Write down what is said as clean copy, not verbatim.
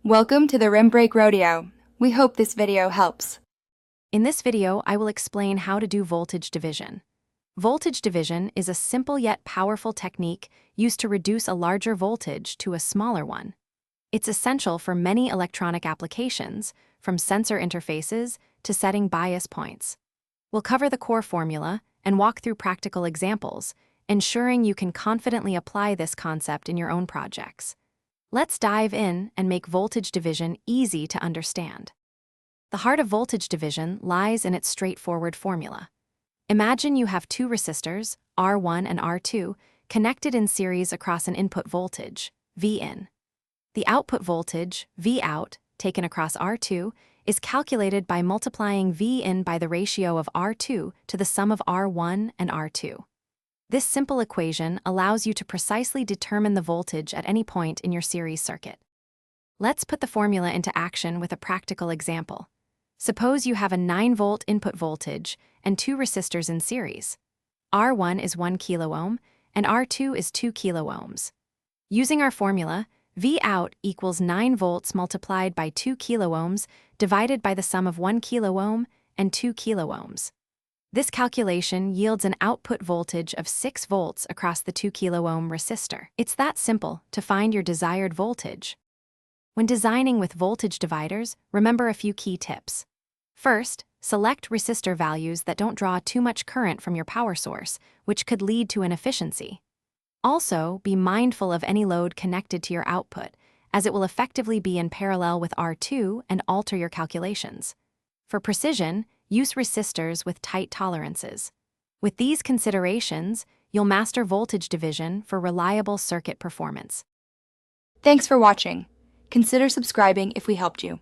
Welcome to the Rim Break Rodeo. We hope this video helps. In this video, I will explain how to do voltage division. Voltage division is a simple yet powerful technique used to reduce a larger voltage to a smaller one. It's essential for many electronic applications, from sensor interfaces to setting bias points. We'll cover the core formula and walk through practical examples, ensuring you can confidently apply this concept in your own projects. Let's dive in and make voltage division easy to understand. The heart of voltage division lies in its straightforward formula. Imagine you have two resistors, R1 and R2, connected in series across an input voltage, Vin. The output voltage, Vout, taken across R2, is calculated by multiplying Vin by the ratio of R2 to the sum of R1 and R2. This simple equation allows you to precisely determine the voltage at any point in your series circuit. Let's put the formula into action with a practical example. Suppose you have a 9-volt input voltage and two resistors in series. R1 is 1 kiloohm and R2 is 2 kiloohms. Using our formula, Vout equals 9 volts multiplied by 2 kiloohms divided by the sum of 1 kiloohm and 2 kiloohms. This calculation yields an output voltage of 6 volts across the 2 kiloohm resistor. It's that simple to find your desired voltage. When designing with voltage dividers, remember a few key tips. First, select resistor values that don't draw too much current from your power source, which could lead to inefficiency. Also, be mindful of any load connected to your output, as it will effectively be in parallel with R2 and alter your calculations. For precision, use resistors with tight tolerances. With these considerations, you'll master voltage division for reliable circuit performance. Thanks for watching. Consider subscribing if we helped you.